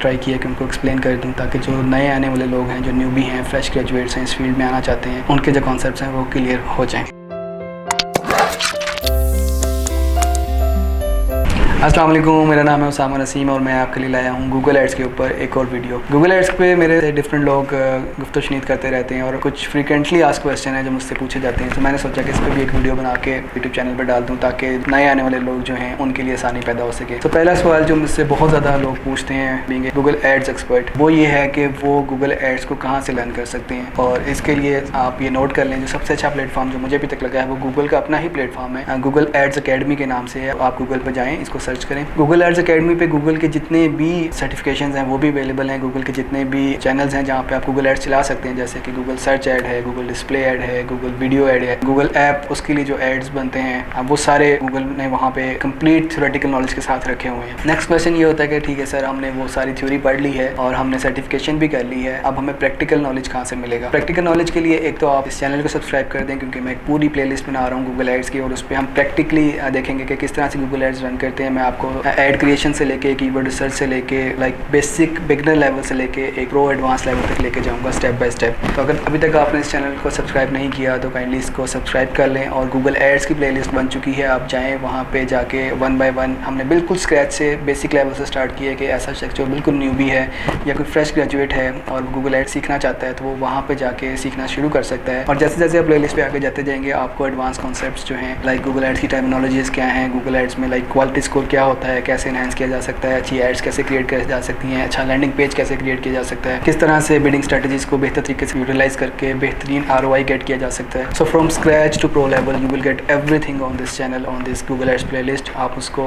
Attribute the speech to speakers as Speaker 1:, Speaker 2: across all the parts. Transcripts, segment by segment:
Speaker 1: Try किया कि उनको एक्सप्लेन कर दूँ ताकि जो नए आने वाले लोग हैं, जो न्यूबी हैं, फ्रेश ग्रेजुएट्स हैं, इस फील्ड में आना चाहते हैं, उनके जो कॉन्सेप्ट्स हैं वो क्लियर हो जाएँ। अस्सलाम वालेकुम, मेरा नाम है उसामा नसीम और मैं आपके लिए लाया हूँ गूगल एड्स के ऊपर एक और वीडियो। गूगल एड्स पे मेरे डिफरेंट लोग गुफ्तगू शनीद करते रहते हैं और कुछ फ्रीक्वेंटली आस्क क्वेश्चन है जो मुझसे पूछे जाते हैं, तो मैंने सोचा कि इस पर भी एक वीडियो बना के यूट्यूब चैनल पर डाल दूँ ताकि नए आने वाले लोग जो हैं उनके लिए आसानी पैदा हो सके। तो पहला सवाल जो मुझसे बहुत ज़्यादा लोग पूछते हैं बीइंग गूगल एड्स एक्सपर्ट, वो ये है कि वो गूगल एड्स को कहाँ से लर्न कर सकते हैं। और इसके लिए आप ये नोट कर लें, जो सबसे अच्छा प्लेटफॉर्म जो मुझे अभी तक लगा है वो गूगल का अपना ही प्लेटफॉर्म है, गूगल एड्स अकेडमी के नाम से है। आप गूगल पर जाएँ, इसको सर्च करें। गूगल एड्स अकेडमी पे गूगल के जितने भी सर्टिफिकेशंस हैं वो भी अवेलेबल हैं। गूगल के जितने भी चैनल्स हैं जहाँ पे आप गूगल एड्स चला सकते हैं, जैसे कि गूगल सर्च ऐड है, गूगल डिस्प्ले ऐड है, गूगल वीडियो ऐड है, गूगल ऐप, उसके लिए जो एड्स बनते हैं वो सारे गूगल ने वहाँ पे कंप्लीट थ्योरेटिकल नॉलेज के साथ रखे हुए हैं। नेक्स्ट क्वेश्चन ये होता है कि ठीक है सर, हमने वो सारी थ्योरी पढ़ ली है और हमने सर्टिफिकेशन भी कर ली है, अब हमें प्रैक्टिकल नॉलेज कहाँ से मिलेगा। प्रैक्टिकल नॉलेज के लिए एक तो आप इस चैनल को सब्सक्राइब कर दें, क्योंकि मैं एक पूरी प्ले लिस्ट बना रहा हूँ गूगल एड्स की और उस पर हम प्रैक्टिकली देखेंगे कि किस तरह से गूगल एड्स रन करते हैं। मैं आपको एड क्रिएशन से लेके कीवर्ड रिसर्च से लेके लाइक बेसिक बिगनर लेवल से लेके एक प्रो एडवांस लेवल तक लेके जाऊंगा स्टेप बाय स्टेप। तो अगर अभी तक आपने इस चैनल को सब्सक्राइब नहीं किया तो काइंडली इसको सब्सक्राइब कर लें। और गूगल एड्स की प्लेलिस्ट बन चुकी है, आप जाएं वहाँ पे जाके वन बाय वन हमने बिल्कुल स्क्रैच से बेसिक लेवल से स्टार्ट किया कि ऐसा शख्स जो बिल्कुल न्यूबी है या कोई फ्रेश ग्रेजुएट है और गूगल एड्स सीखना चाहता है तो वो वहाँ पर जाके सीखना शुरू कर सकता है। और जैसे जैसे आप प्ले लिस्ट पर आगे जाते जाएंगे आपको एडवांस कॉन्सेप्ट्स जो हैं लाइक गूगल एड्स की टर्मिनोलॉजीज़ क्या हैं, गूगल एड्स में लाइक क्वालिटी स्कोर क्या होता है, कैसे इनहेंस किया जा सकता है, अच्छी एड्स कैसे क्रिएट की जा सकती हैं, अच्छा लैंडिंग पेज कैसे क्रिएट किया जा सकता है, किस तरह से बिडिंग स्ट्रेटजीज को बेहतर तरीके से यूटिलाइज करके बेहतरीन ROI गेट किया जा सकता है। So from scratch to pro level you will get everything on this channel, on this Google ads playlist. आप उसको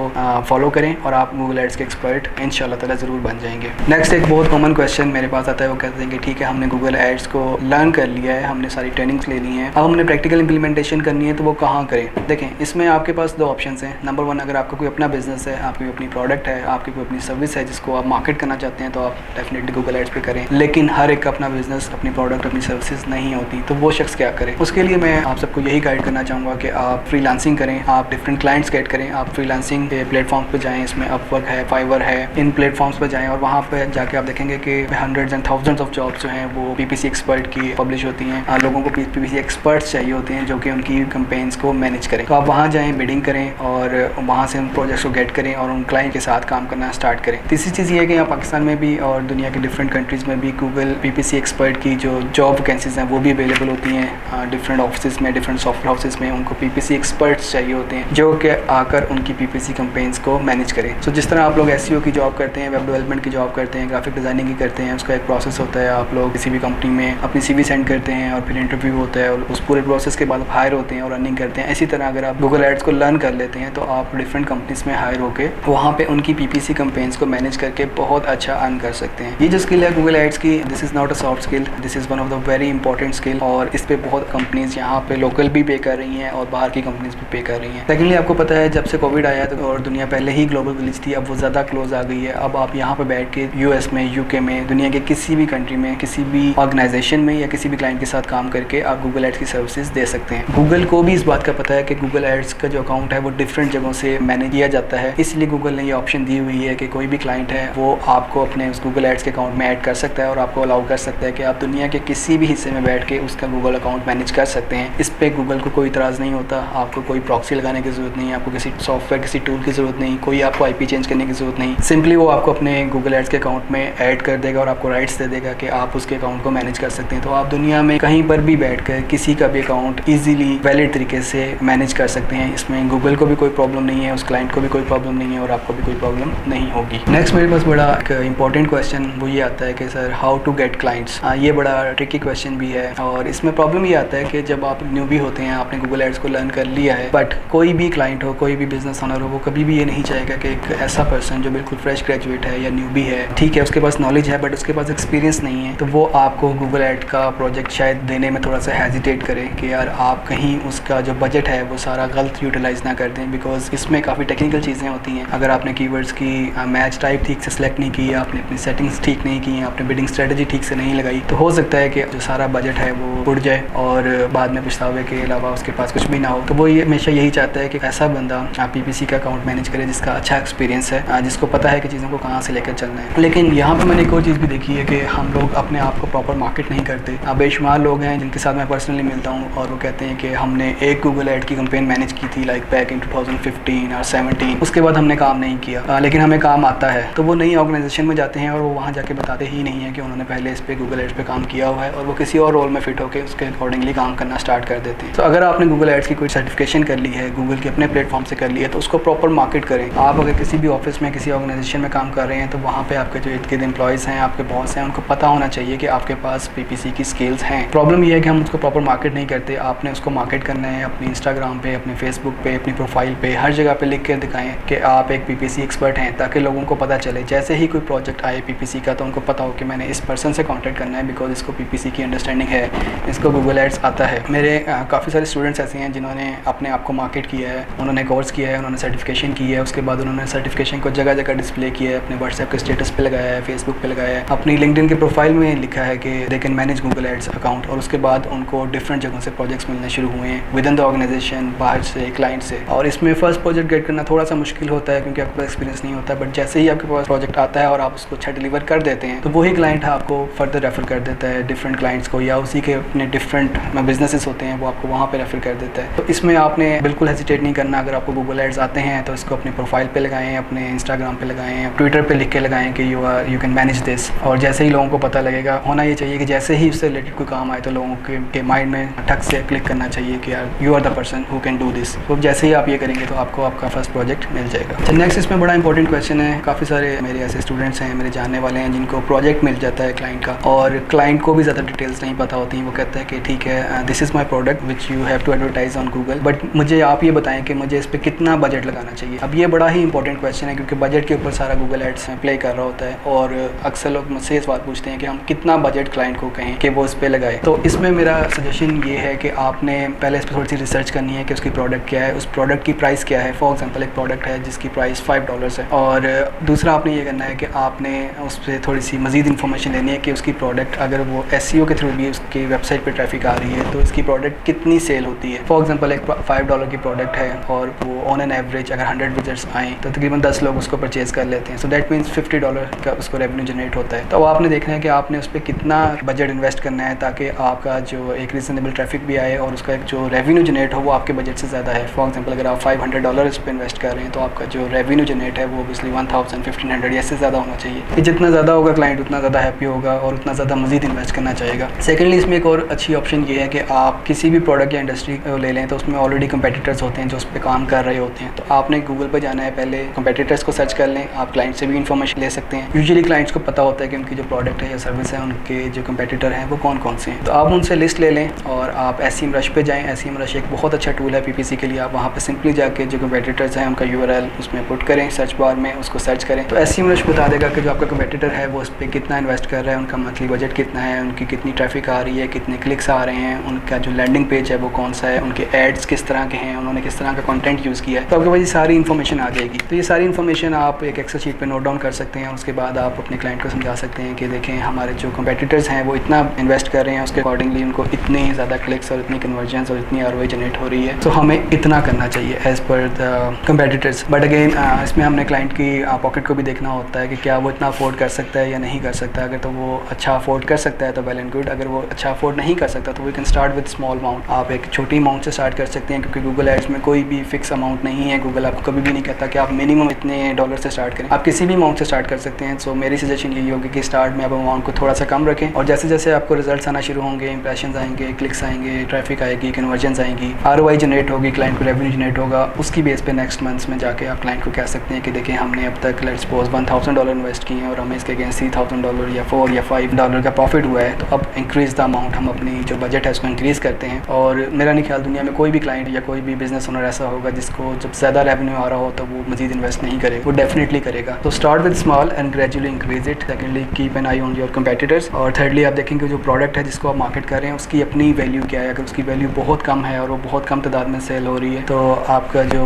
Speaker 1: फॉलो करें और आप गूगल एड्स के एक्सपर्ट इंशाल्लाह ताला ज़रूर बन जाएंगे। नेक्स्ट एक बहुत कॉमन क्वेश्चन मेरे पास आता है, वो कहते हैं कि ठीक है हमने गूगल एड्स को लर्न कर लिया है, हमने सारी ट्रेनिंग्स ले ली हैं, अब हमने प्रैक्टिकल इंप्लीमेंटेशन करनी है तो वो कहाँ करें। देखें, इसमें आपके पास दो ऑप्शन हैं। नंबर वन, अगर आपका कोई अपना बिजनेस है, आपकी अपनी प्रोडक्ट है, आपकी कोई अपनी सर्विस है जिसको आप मार्केट करना चाहते हैं तो आप डेफिनेटली गूगल एड्स पे करें। लेकिन हर एक का अपना बिजनेस, अपनी प्रोडक्ट, अपनी सर्विसेज नहीं होती, तो वो शख्स क्या करे। उसके लिए मैं आप सबको यही गाइड करना चाहूँगा कि आप फ्रीलांसिंग करें, आप डिफरेंट क्लाइंट्स गेट करें, आप फ्रीलांसिंग के प्लेटफॉर्म्स पे जाएं, इसमें अपवर्क है, फाइवर है, इन प्लेटफॉर्म्स पे जाएं और वहाँ पे जाके आप देखेंगे कि hundreds and thousands of jobs जो हैं वो PPC एक्सपर्ट की पब्लिश होती हैं। लोगों को PPC एक्सपर्ट्स चाहिए होते हैं जो कि उनकी कैंपेन्स को मैनेज करें। तो आप वहाँ जाएँ, बिडिंग करें और वहाँ से उन प्रोजेक्ट्स को गेट करें और उन क्लाइंट के साथ काम करना स्टार्ट करें। तीसरी चीज़ ये है कि यहाँ पाकिस्तान में भी और दुनिया के डिफरेंट कंट्रीज़ में भी गूगल PPC एक्सपर्ट की जो जॉब वैकेंसीज़ हैं वो भी अवेलेबल होती हैं। डिफरेंट ऑफिस में, डिफरेंट सॉफ्टवेयर हाउसेस में उनको PPC एक्सपर्ट्स चाहिए होते हैं जो कि आकर उनकी PPC कैंपेन्स को मैनेज करें। सो जिस तरह आप लोग SEO की जॉब करते हैं, वेब डेवलपमेंट की जॉब करते हैं, ग्राफिक डिज़ाइनिंग की करते हैं, उसका एक प्रोसेस होता है। आप लोग किसी भी कंपनी में अपनी CV सेंड करते हैं और फिर इंटरव्यू होता है और उस पूरे प्रोसेस के बाद हायर होते हैं और रनिंग करते हैं। इसी तरह अगर आप गूगल एड्स को लर्न कर लेते हैं तो आप डिफरेंट कंपनीज में हायर होकर वहाँ पर उनकी PPC कैंपेन्स को मैनेज करके बहुत अच्छा अर्न कर सकते हैं। ये जो स्किल है गूगल एड्स की, this is not a soft skill, this is one of the very important skill. और इस पे बहुत कंपनीज यहाँ पे लोकल भी पे कर रही हैं और बाहर की कंपनीज भी पे कर रही हैं। सेकेंडली, आपको पता है जब से कोविड आया तो और दुनिया पहले ही ग्लोबल विलेज थी, अब वो ज़्यादा क्लोज आ गई है। अब आप यहाँ पे बैठ के US में, UK में, दुनिया के किसी भी कंट्री में, किसी भी ऑर्गेनाइजेशन में या किसी भी क्लाइंट के साथ काम करके आप गूगल एड्स की सर्विसेज दे सकते हैं। गूगल को भी इस बात का पता है कि गूगल एड्स का जो अकाउंट है वो डिफरेंट जगहों से मैनेज किया जाता है, इसलिए गूगल ने ये ऑप्शन दी हुई है कि कोई भी क्लाइंट है वो आपको अपने उस गूगल एड्स के अकाउंट में ऐड कर सकता है और आपको अलाउ कर सकता है कि आप दुनिया के किसी भी हिस्से में बैठ के उसका गूगल अकाउंट मैनेज कर सकते हैं। इस पे गूगल को कोई इतराज़ नहीं होता, आपको कोई प्रॉक्सी लगाने की ज़रूरत नहीं, आपको किसी सॉफ्टवेयर, किसी टूल की ज़रूरत नहीं, कोई आपको IP चेंज करने की ज़रूरत नहीं। सिंपली वो आपको अपने गूगल एड्स के अकाउंट में ऐड कर देगा और आपको राइट्स दे देगा कि आप उसके अकाउंट को मैनेज कर सकते हैं। तो आप दुनिया में कहीं पर भी बैठ कर किसी का भी अकाउंट ईजिली वैलिड तरीके से मैनेज कर सकते हैं। इसमें गूगल को भी कोई प्रॉब्लम नहीं है, उस क्लाइंट को भी कोई प्रॉब्लम नहीं है और आपको भी कोई प्रॉब्लम नहीं होगी। नेक्स्ट मेरे पास बड़ा एक इंपॉर्टेंट क्वेश्चन वो ये आता है कि sir how to get clients. ये बड़ा ट्रिकी क्वेश्चन भी है और इसमें प्रॉब्लम ये आता है कि जब आप न्यूबी होते हैं, आपने गूगल एड्स को लर्न कर लिया है, बट कोई भी क्लाइंट हो, कोई भी बिजनेस ओनर हो, वो कभी भी ये नहीं चाहेगा कि एक ऐसा पर्सन जो बिल्कुल फ्रेश ग्रेजुएट है या न्यूबी है, ठीक है उसके पास नॉलेज है बट उसके पास एक्सपीरियंस नहीं है, तो वो आपको गूगल एड का प्रोजेक्ट शायद देने में थोड़ा सा हेजिटेट करे कि यार आप कहीं उसका जो बजट है वो सारा गलत यूटिलाइज ना कर दें, बिकॉज इसमें काफ़ी टेक्निकल चीज़ें चीज़ें होती हैं। अगर आपने कीवर्ड्स की मैच टाइप ठीक से सेलेक्ट नहीं की, आपने अपनी सेटिंग्स ठीक नहीं की, आपने बिडिंग स्ट्रेटजी ठीक से नहीं लगाई, तो हो सकता है कि जो सारा बजट है वो उड़ जाए और बाद में पछतावे के अलावा उसके पास कुछ भी ना हो। तो वो ये हमेशा यही चाहता है कि ऐसा बंदा PPC का अकाउंट मैनेज करे जिसका अच्छा एक्सपीरियंस है, जिसको पता है कि चीज़ों को कहाँ से लेकर चलना है। लेकिन यहाँ पर मैंने एक और चीज़ भी देखी है कि हम लोग अपने आप को प्रॉपर मार्केट नहीं करते। बेशुमार लोग हैं जिनके साथ मैं पर्सनली मिलता हूँ और वो कहते हैं कि हमने एक गूगल एड की कैंपेन मैनेज की थी लाइक बैक इन 2015 और 17, उसके बाद हमने काम नहीं किया, लेकिन हमें काम आता है। तो वो नई ऑर्गेनाइजेशन में जाते हैं और वो वहाँ जाके बताते ही नहीं है कि उन्होंने पहले इस पे गूगल एड्स पे काम किया हुआ है, और वो किसी और रोल में फिट होकर उसके अकॉर्डिंगली काम करना स्टार्ट कर देते हैं। तो अगर आपने गूगल एड्स की कोई सर्टिफिकेशन कर ली है, गूगल के अपने प्लेटफॉर्म से कर ली है, तो उसको प्रॉपर मार्केट करें। आप अगर किसी भी ऑफिस में किसी ऑर्गेनाइजेशन में काम कर रहे हैं तो वहाँ पे आपके जो इर्द गिर्द एम्प्लॉयज़ हैं, आपके बॉस हैं, उनको पता होना चाहिए कि आपके पास PPC की स्किल्स हैं। प्रॉब्लम ये है कि हम उसको प्रॉपर मार्केट नहीं करते। आपने उसको मार्केट करना है अपनी इंस्टाग्राम पे, अपने फेसबुक पे, अपनी प्रोफाइल पे, हर जगह पे लिख कर दिखाएं कि आप एक PPC एक्सपर्ट हैं, ताकि लोगों को पता चले जैसे ही कोई प्रोजेक्ट आए PPC का तो उनको पता हो कि मैंने इस पर्सन से कॉन्टैक्ट करना है बिकॉज इसको PPC की अंडरस्टैंडिंग है, इसको गूगल एड्स आता है। मेरे काफ़ी सारे स्टूडेंट्स ऐसे हैं जिन्होंने अपने आप को मार्केट किया है, उन्होंने कोर्स किया है, उन्होंने सर्टिफिकेशन की है, उसके बाद उन्होंने सर्टिफिकेशन को जगह जगह डिस्प्ले किया है, अपने व्हाट्सएप के स्टेटस पे लगाया है, फेसबुक पे लगाया है, अपनी लिंक्डइन के प्रोफाइल में लिखा है कि they can manage Google ads account, और उसके बाद उनको डिफरेंट जगहों से प्रोजेक्ट्स मिलने शुरू हुए हैं विद इन द ऑर्गेनाइजेशन, बाहर से, क्लाइंट से। और इसमें फर्स्ट प्रोजेक्ट गेट करना थोड़ा सा मुश्किल होता है क्योंकि आपके पास एक्सपीरियंस नहीं होता है, बट जैसे ही आपके पास प्रोजेक्ट आता है और आप उसको अच्छा डिलीवर कर देते हैं तो वही क्लाइंट आपको फर्दर रेफर कर देता है डिफरेंट क्लाइंट्स को, या उसी के अपने डिफरेंट बिजनेसेस होते हैं वो आपको वहाँ पे रेफर कर देता है। तो इसमें आपने बिल्कुल हेजिटेट नहीं करना। अगर आपको गूगल एड्स आते हैं तो इसको अपनी प्रोफाइल पे लगाएं, अपने इंस्टाग्राम पे लगाएं, ट्विटर पे लिख के लगाएं कि यू कैन मैनेज दिस। और जैसे ही लोगों को पता लगेगा, होना ये चाहिए कि जैसे ही उससे रिलेटेड कोई काम आए तो लोगों के माइंड में ठक से क्लिक करना चाहिए कि यार you are the person who can do this. तो जैसे ही आप ये करेंगे तो आपको आपका फर्स्ट प्रोजेक्ट मिल जाएगा। नेक्स्ट इसमें बड़ा इंपॉर्टेंट क्वेश्चन है, काफ़ी सारे मेरे ऐसे स्टूडेंट्स हैं, मेरे जानने वाले हैं जिनको प्रोजेक्ट मिल जाता है क्लाइंट का और क्लाइंट को भी ज़्यादा डिटेल्स नहीं पता होती। वो कहता है कि ठीक है this is my product which you have to advertise on Google, but मुझे आप ये बताएं कि मुझे इस पर कितना बजट लगाना चाहिए। अब ये बड़ा ही इंपॉर्टेंट क्वेश्चन है क्योंकि बजट के ऊपर सारा गूगल एड्स प्ले कर रहा होता है और अक्सर लोग मुझसे इस बात पूछते हैं कि हम कितना बजट क्लाइंट को कहें कि वो इस पर लगाए। तो इसमें मेरा सजेशन ये है कि आपने पहले इस पर थोड़ी सी रिसर्च करनी है कि उसकी प्रोडक्ट क्या है, उस प्रोडक्ट की प्राइस क्या है। फॉर एग्जांपल एक प्रोडक्ट है जिसकी प्राइस $5 है, और दूसरा आपने ये करना है कि आपने उस पर थोड़ी सी मज़ीद इन्फॉर्मेशन लेनी है कि उसकी प्रोडक्ट अगर वो SEO के थ्रू भी उसकी वेबसाइट पर ट्रैफिक आ रही है तो इसकी प्रोडक्ट कितनी सेल होती है। फॉर एग्जांपल एक $5 की प्रोडक्ट है और वो ऑन एन एवरेज अगर 100 विजिट्स आएँ तो तकरीबन 10 लोग उसको परचेज़ कर लेते हैं, सो दैट मीन्स $50 का उसको रेवेन्यू जनरेट होता है। तो आपने देखना है कि आपने उस पर कितना बजट इन्वेस्ट करना है ताकि आपका जो एक रीजनेबल ट्रैफिक भी आए और उसका एक जो रेवेन्यू जनरेट हो वो आपके बजट से ज़्यादा है। फॉर एग्जांपल अगर आप $500 इस पर इन्वेस्ट कर रहे हैं तो आपका जो रेवेन्यू जनरेट है वो ऑब्वियसली 1000, 1500 या इससे ज़्यादा होना चाहिए। कि जितना ज़्यादा होगा क्लाइंट उतना ज़्यादा हैप्पी होगा और उतना ज़्यादा मज़ीद इन्वेस्ट करना चाहेगा। सेकेंडली इसमें एक और अच्छी ऑप्शन ये है कि आप किसी भी प्रोडक्ट या इंडस्ट्री ले लें तो उसमें ऑलरेडी कंपेटिटर्स होते हैं जो उस पर काम कर रहे होते हैं। तो आपने गूगल पर जाना है, पहले कंपेटिटर्स को सर्च कर लें, आप क्लाइंट से भी इन्फॉर्मेशन ले सकते हैं। यूजुअली क्लाइंट्स को पता होता है कि उनकी जो प्रोडक्ट है या सर्विस है उनके जो कंपेटिटर हैं वो कौन कौन से हैं। तो आप उनसे लिस्ट ले लें और आप SEMrush पे जाएं। SEMrush एक बहुत अच्छा टूल है PPC के लिए। आप वहाँ पे सिंपली जाके जो कंपेटिटर्स हैं उनका URL उसमें पुट करें, सर्च बार में उसको सर्च करें तो SEMrush बता देगा कि जो आपका कंपेटिटर है वो उस पर कितना इन्वेस्ट कर रहा है, उनका मंथली बजट कितना है, उनकी कितनी ट्रैफिक आ रही है, कितने क्लिक्स आ रहे हैं, उनका जो लैंडिंग पेज है वो कौन सा है, उनके एड्स किस तरह के हैं, उन्होंने किस तरह का कंटेंट यूज़ किया है। तो आपके पास ये सारी इन्फॉर्मेशन आ जाएगी। तो ये सारी इन्फॉर्मेशन आप एक एक्सेल शीट पे नोट डाउन कर सकते हैं। उसके बाद आप अपने क्लाइंट को समझा सकते हैं कि देखें हमारे जो कंपेटिटर्स हैं वो इतना इन्वेस्ट कर रहे हैं, उसके अकॉर्डिंगली उनको इतने ज़्यादा क्लिक्स और इतनी कन्वर्जन्स और इतनी ROI जनरेट हो रही है, तो हमें इतना करना चाहिए as per the competitors. But again इसमें हमने क्लाइंट की पॉकेट को भी देखना होता है कि क्या वो इतना अफोर्ड कर सकता है या नहीं कर सकता। अगर तो वो अच्छा अफोर्ड कर सकता है तो वेल एंड गुड, अगर वो अच्छा अफोर्ड नहीं कर सकता तो we can start with small amount. आप एक छोटी अमाउंट से स्टार्ट कर सकते हैं क्योंकि गूगल एड्स में कोई भी फिक्स अमाउंट नहीं है। गूगल आपको कभी भी नहीं कहता कि आप मिनिमम इतने डॉलर से स्टार्ट करें, आप किसी भी अमाउंट से स्टार्ट कर सकते हैं। सो मेरी सजेशन यही होगी कि स्टार्ट में आप अमाउंट को थोड़ा सा कम रखें और जैसे जैसे आपको रिजल्ट्स आना शुरू होंगे, इंप्रेशन आएंगे, क्लिक्स आएंगे, ट्रैफिक आएगी, कन्वर्जन्स आएंगी, ROI जनरेट होगी, क्लाइंट को रेवेन्यू जनरेट होगा, उसकी बेस पे नेक्स्ट मंथ्स में जाके आप क्लाइंट को कह सकते हैं कि देखिए हमने अब तक लेट्स सपोज $1000 इन्वेस्ट किए हैं और हमें इसके अगेंस्ट $3000 या $4 या $5 का प्रॉफिट हुआ है, तो अब इंक्रीज़ द अमाउंट, हम अपनी जो बजट है उसको इंक्रीज़ करते हैं। और मेरा नहीं ख्याल दुनिया में कोई भी क्लाइंट या कोई भी बिजनेस ओनर ऐसा होगा जिसको जब ज़्यादा रेवेन्यू आ रहा हो तो वो मजीद इन्वेस्ट नहीं करेगा, वो डेफिनेटली करेगा। तो start with small and gradually increase it. Secondly keep an I on your competitors. और थर्डली आप देखेंगे जो प्रोडक्ट है जिसको आप मार्केट कर रहे हैं उसकी अपनी वैल्यू क्या है। अगर उसकी वैल्यू बहुत कम है और वो बहुत कम तादाद में सेल हो रही है तो आपका जो